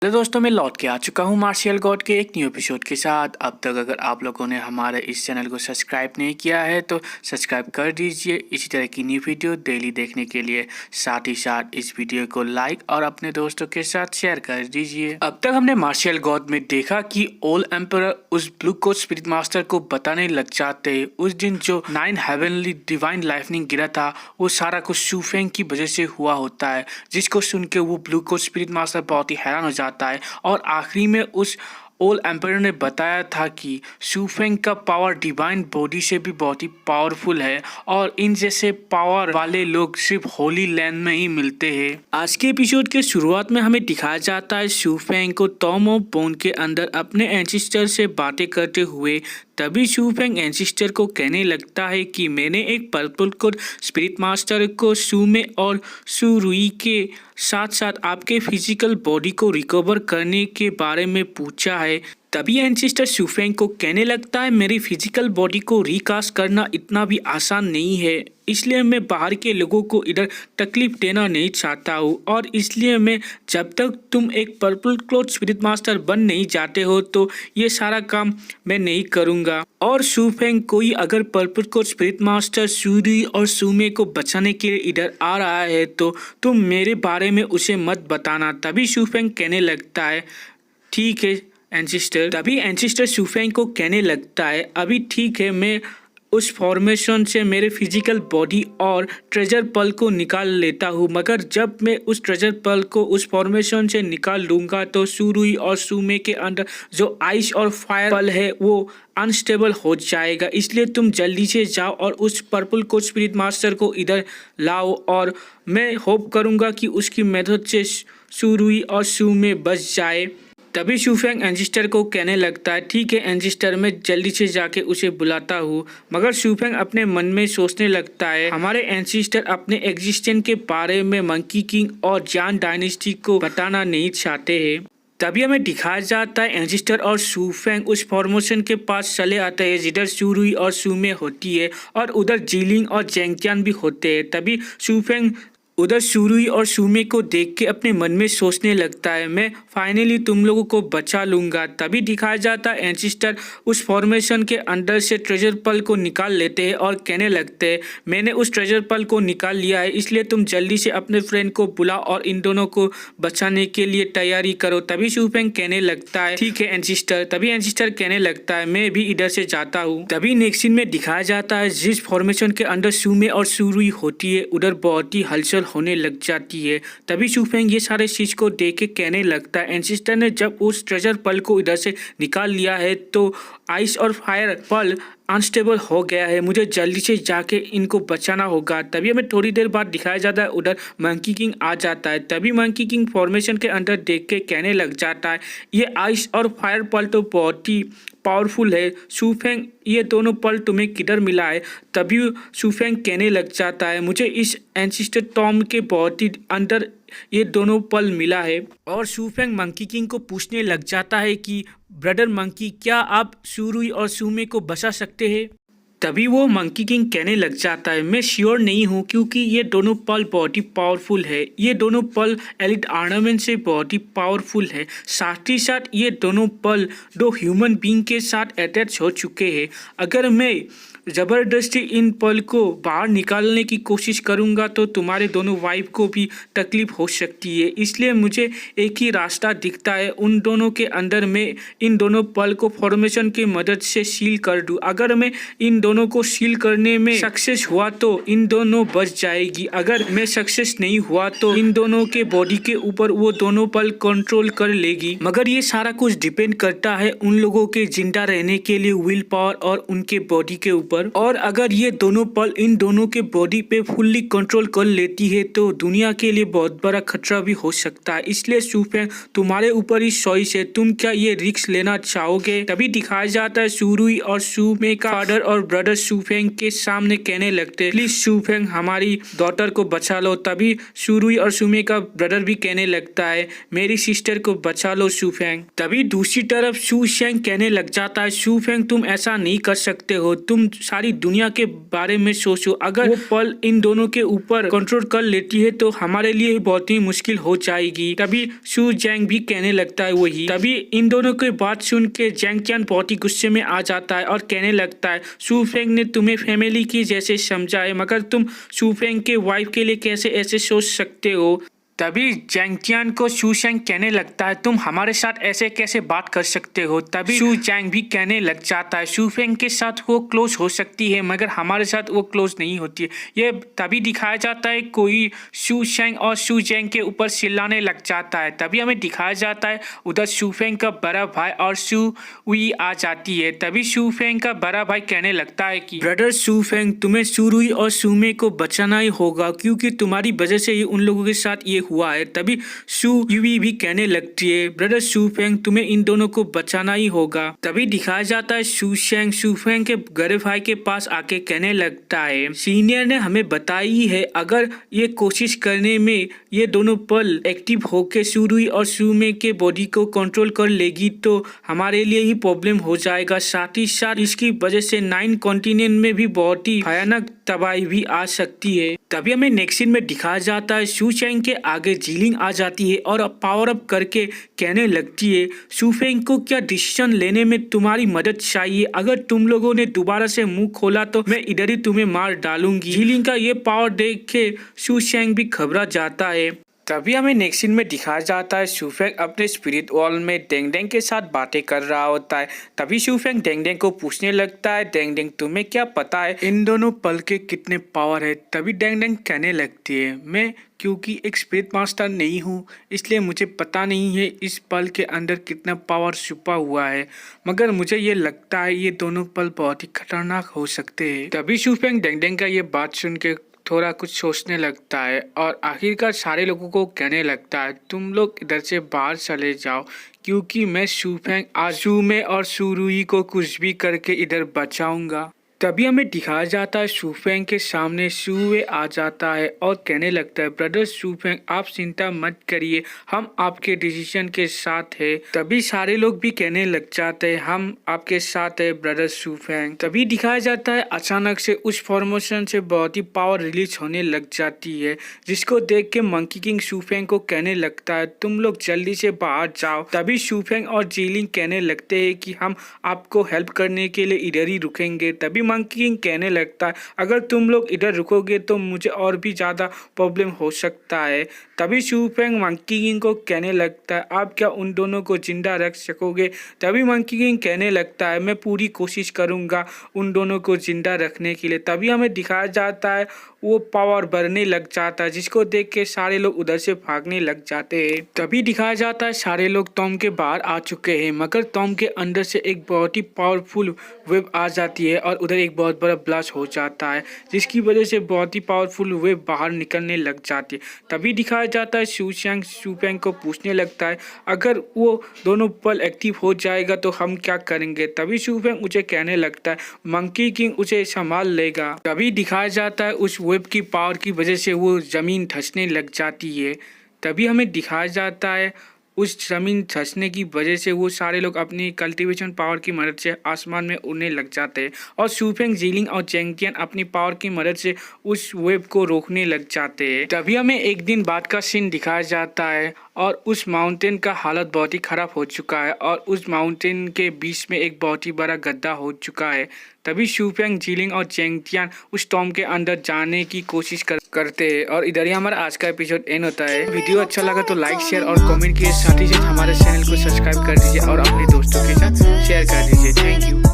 Hello दोस्तों, मैं लौट के आ चुका हूँ मार्शियल गॉड के एक न्यू एपिसोड के साथ। अब तक अगर आप लोगों ने हमारे इस चैनल को सब्सक्राइब नहीं किया है तो सब्सक्राइब कर दीजिए इसी तरह की न्यू वीडियो डेली देखने के लिए। साथ ही साथ इस वीडियो को लाइक और अपने दोस्तों के साथ शेयर कर दीजिए। अब तक हमने मार्शियल गॉड में देखा कि ओल्ड एम्परर उस ब्लू कोट स्पिरिट मास्टर को बताने लग जाते उस दिन जो 9 हेवनली डिवाइन लाइफनिंग गिरा था वो सारा कुछ शू फेंग की वजह से हुआ होता है, जिसको सुन के वो ब्लू कोट स्पिरिट मास्टर बहुत ही हैरान हो जाता है। और आखिरी में उस ओल्ड एम्पायर ने बताया था कि शू फेंग का पावर डिवाइन बॉडी से भी बहुत ही पावरफुल है और इन जैसे पावर वाले लोग सिर्फ होली लैंड में ही मिलते हैं। आज के एपिसोड के शुरुआत में हमें दिखाया जाता है शू फेंग को टॉम ऑफ बोन के अंदर अपने एंसेस्टर से बातें करते हुए। तभी शू फेंग एंसेस्टर को कहने लगता है कि मैंने एक पर्पल कोट स्पिरिट मास्टर को शू में और शू रुई के साथ साथ आपके फिजिकल बॉडी को रिकवर करने के बारे में पूछा है। तभी एंसेस्टर शू फेंग को कहने लगता है मेरी फिजिकल बॉडी को रिकास्ट करना इतना भी आसान नहीं है, इसलिए मैं बाहर के लोगों को इधर तकलीफ देना नहीं चाहता हूँ और इसलिए मैं जब तक तुम एक पर्पल क्लॉथ स्पिरिट मास्टर बन नहीं जाते हो तो ये सारा काम मैं नहीं करूँगा। और शू फेंग कोई अगर purple cloth spirit master Suri और सुमे को बचाने के लिए इधर आ रहा है तो तुम मेरे बारे में उसे मत बताना। तभी शू फेंग कहने लगता है ठीक है एंसेस्टर। तभी एंसेस्टर शू फेंग को कहने लगता है अभी ठीक है, मैं उस फॉर्मेशन से मेरे फिजिकल बॉडी और ट्रेजर पल को निकाल लेता हूँ, मगर जब मैं उस ट्रेजर पल को उस फॉर्मेशन से निकाल लूँगा तो सुरुई और सुमे के अंदर जो आइस और फायर पल है वो अनस्टेबल हो जाएगा। इसलिए तुम जल्दी से जाओ और उस पर्पल कोट स्पिरिट मास्टर को इधर लाओ और मैं होप करूँगा कि उसकी मदद से सुरुई और सुमे बच जाए। तभी शू फेंग एंसेस्टर को कहने लगता है ठीक है एंसेस्टर, मैं जल्दी से जाके उसे बुलाता हूँ। मगर शू फेंग अपने मन में सोचने लगता है हमारे एंसेस्टर अपने एग्जिस्टेंस के बारे में मंकी किंग और जान डायनेस्टी को बताना नहीं चाहते हैं। तभी हमें दिखाया जाता है एंसेस्टर और शू फेंग उस फॉर्मेशन के पास चले आते हैं जिधर सुरुई और सुमे होती है और उधर जीलिंग और जेंगजियान भी होते हैं। तभी शू फेंग उधर सुरुई और सुमे को देख के अपने मन में सोचने लगता है मैं फाइनली तुम लोगों को बचा लूँगा। तभी दिखाया जाता है एंसेस्टर उस फॉर्मेशन के अंदर से ट्रेजर पल को निकाल लेते हैं और कहने लगते हैं मैंने उस ट्रेजर पल को निकाल लिया है, इसलिए तुम जल्दी से अपने फ्रेंड को बुलाओ और इन दोनों को बचाने के लिए तैयारी करो। तभी शू फेंग कहने लगता है ठीक है एंसेस्टर। तभी एंसेस्टर कहने लगता है मैं भी इधर से जाता हूँ। तभी नेक्स्ट सीन में दिखाया जाता है जिस फॉर्मेशन के अंदर सुमे और सुरुई होती है उधर बहुत ही हलचल होने लग जाती है। तभी शू फेंग ये सारे चीज को देख के कहने लगता है एंसेस्टर ने जब उस ट्रेजर पल को इधर से निकाल लिया है तो आइस और फायर पल अनस्टेबल हो गया है, मुझे जल्दी से जाके इनको बचाना होगा। तभी हमें थोड़ी देर बाद दिखाया जाता है उधर मंकी किंग आ जाता है। तभी मंकी किंग फॉर्मेशन के अंदर देख के कहने लग जाता है ये आइस और फायर पल तो बहुत ही पावरफुल है, शू फेंग ये दोनों पल तुम्हें किधर मिला है। तभी शू फेंग कहने लग जाता है मुझे इस एंसेस्टर टॉम के बहुत ही अंदर ये दोनों पल मिला है। और शू फेंग मंकी किंग को पूछने लग जाता है कि ब्रदर मंकी क्या आप सुरुई और सुमे को बचा सकते हैं। तभी वो मंकी किंग कहने लग जाता है मैं श्योर नहीं हूँ क्योंकि ये दोनों पल बहुत ही पावरफुल है, ये दोनों पल एलिट आर्नामेंट से बहुत ही पावरफुल है, साथ ही साथ ये दोनों पल दो ह्यूमन बींग के साथ अटैच हो चुके हैं। अगर मैं ज़बरदस्ती इन पल को बाहर निकालने की कोशिश करूंगा तो तुम्हारे दोनों वाइफ को भी तकलीफ हो सकती है, इसलिए मुझे एक ही रास्ता दिखता है उन दोनों के अंदर मैं इन दोनों पल को फॉर्मेशन की मदद से सील कर दूं। अगर मैं इन दोनों को सील करने में सक्सेस हुआ तो इन दोनों बच जाएगी, अगर मैं सक्सेस नहीं हुआ तो इन दोनों के बॉडी के ऊपर वो दोनों पल कंट्रोल कर लेगी। मगर ये सारा कुछ डिपेंड करता है उन लोगों के जिंदा रहने के लिए विल पावर और उनके बॉडी के ऊपर। और अगर ये दोनों पल इन दोनों के बॉडी पे फुल्ली कंट्रोल कर लेती है तो दुनिया के लिए बहुत बड़ा खतरा भी हो सकता है, इसलिए शू फेंग तुम्हारे ऊपर ही चॉइस है, तुम क्या ये रिस्क लेना चाहोगे। तभी दिखाया जाता है सुरुई और सुमे का फादर और ब्रदर शूफेंग के सामने कहने लगते, प्लीज शूफेंग हमारी डॉटर को बचा लो। तभी शुरुई और सुमे का ब्रदर भी कहने लगता है, मेरी सिस्टर को बचा लो शूफेंग। तभी दूसरी तरफ शूशेंग कहने लग जाता है, शूफेंग तुम ऐसा नहीं कर सकते हो, तुम सारी दुनिया के बारे में सोचो, अगर वो पल इन दोनों के ऊपर कंट्रोल कर लेती है तो हमारे लिए बहुत ही मुश्किल हो जाएगी। तभी शू जैंग भी कहने लगता है वही। तभी इन दोनों की बात सुन के जैंग टियान बहुत ही गुस्से में आ जाता है और कहने लगता है, शूफेंग ने तुम्हें फैमिली की जैसे समझा है, मगर तुम शूफेंग के वाइफ के लिए कैसे ऐसे सोच सकते हो। तभी जैंग टियान को शू शेंग कहने लगता है, तुम हमारे साथ ऐसे कैसे बात कर सकते हो। तभी शू जैंग भी कहने लग जाता है, शूफेंग के साथ वो क्लोज हो सकती है मगर हमारे साथ वो क्लोज नहीं होती है। ये तभी दिखाया जाता है कोई शू शेंग और शू जैंग के ऊपर चिल्लाने लग जाता है। तभी हमें दिखाया जाता है उधर शूफेंग का बड़ा भाई और शू उई आ जाती है। तभी शूफेंग का बड़ा भाई कहने लगता है कि ब्रदर शूफेंग, तुम्हें शुरुई और सुमे को बचाना ही होगा क्योंकि तुम्हारी वजह से ही उन लोगों के साथ ये हुआ है। तभी शू यूवी भी कहने लगती है, ब्रदर शूफेंग तुम्हें इन दोनों को बचाना ही होगा। तभी दिखाया जाता है शूशेंग शूफेंग के बड़े भाई के पास आके कहने लगता है, सीनियर ने हमें बताई है अगर ये कोशिश करने में ये दोनों पल एक्टिव होके शुरुई और सुमे के बॉडी को कंट्रोल कर लेगी तो हमारे लिए ही प्रॉब्लम हो जाएगा। साथ ही साथ इसकी वजह से 9 कॉन्टिनेंट में भी बहुत ही भयानक तबाही भी आ सकती है। तभी हमें नेक्स्ट सीन में दिखाया जाता है शूशेंग के आगे जीलिंग आ जाती है और पावर अप करके कहने लगती है, शूफेंग को क्या डिसीजन लेने में तुम्हारी मदद चाहिए, अगर तुम लोगों ने दोबारा से मुंह खोला तो मैं इधर ही तुम्हें मार डालूंगी। जीलिंग का ये पावर देख के शूशेंग भी घबरा जाता है। तभी हमें नेक्स्ट सीन में दिखाया जाता है शूफेंग अपने स्पिरिट वर्ल्ड में डेंग डेंग के साथ बातें कर रहा होता है। तभी शूफेंग डेंग डेंग को पूछने लगता है, डेंग डेंग तुम्हें क्या पता है इन दोनों पल के कितने पावर है। तभी डेंग डेंग कहने लगती है, मैं क्योंकि एक स्पिरिट मास्टर नहीं हूँ इसलिए मुझे पता नहीं है इस पल के अंदर कितना पावर छुपा हुआ है, मगर मुझे ये लगता है ये दोनों पल बहुत ही खतरनाक हो सकते हैं। तभी शूफेंग डेंग डेंग का ये बात सुन के थोड़ा कुछ सोचने लगता है और आखिरकार सारे लोगों को कहने लगता है, तुम लोग इधर से बाहर चले जाओ क्योंकि मैं शूफेंग आज सुमे और शुरुई को कुछ भी करके इधर बचाऊंगा। तभी हमें दिखाया जाता है शूफेंग के सामने शुए आ जाता है और कहने लगता है, ब्रदर शूफेंग आप चिंता मत करिए, हम आपके डिसीजन के साथ है। तभी सारे लोग भी कहने लग जाते हैं, हम आपके साथ है ब्रदर शूफेंग। तभी दिखाया जाता है अचानक से उस फॉर्मेशन से बहुत ही पावर रिलीज होने लग जाती है, जिसको देख के मंकी किंग शूफेंग को कहने लगता है, तुम लोग जल्दी से बाहर जाओ। तभी शूफेंग और जीलिंग कहने लगते हैं कि हम आपको हेल्प करने के लिए इधर ही रुकेंगे। तभी मंकी किंग कहने लगता है, अगर तुम लोग इधर रुकोगे तो मुझे और भी ज़्यादा प्रॉब्लम हो सकता है। तभी शूफेंग मंकी किंग को कहने लगता है, आप क्या उन दोनों को जिंदा रख सकोगे। तभी मंकी किंग कहने लगता है, मैं पूरी कोशिश करूंगा उन दोनों को जिंदा रखने के लिए। तभी हमें दिखाया जाता है वो पावर बढ़ने लग जाता है, जिसको देख के सारे लोग उधर से भागने लग जाते हैं। तभी दिखाया जाता है सारे लोग टॉम के बाहर आ चुके हैं, मगर टॉम के अंदर से एक बहुत ही पावरफुल वेव आ जाती है और उधर एक बहुत बड़ा ब्लास्ट हो जाता है, जिसकी वजह से बहुत ही पावरफुल वेव बाहर निकलने लग जाती है। तभी दिखाया जाता है शूशेंग शूफेंग को पूछने लगता है, अगर वो दोनों पल एक्टिव हो जाएगा तो हम क्या करेंगे। तभी शूफेंग उसे कहने लगता है, मंकी किंग उसे संभाल लेगा। तभी दिखाया जाता है उस वेब की पावर की वजह से वो जमीन धंसने लग जाती है। तभी हमें दिखाया जाता है उस जमीन धंसने की वजह से वो सारे लोग अपनी कल्टीवेशन पावर की मदद से आसमान में उड़ने लग जाते हैं और शूफेंग जीलिंग और जैंग टियान अपनी पावर की मदद से उस वेव को रोकने लग जाते हैं। तभी हमें एक दिन बाद का सीन दिखाया जाता है और उस माउंटेन का हालत बहुत ही खराब हो चुका है और उस माउंटेन के बीच में एक बहुत ही बड़ा गड्ढा हो चुका है। तभी शूफेंग जीलिंग और जैंग टियान उस टॉम के अंदर जाने की कोशिश करते हैं और इधर ही हमारा आज का एपिसोड एंड होता है। वीडियो अच्छा लगा तो लाइक शेयर और कमेंट कीजिए, साथ ही साथ हमारे चैनल को सब्सक्राइब कर दीजिए और अपने दोस्तों के साथ शेयर कर दीजिए। Thank you.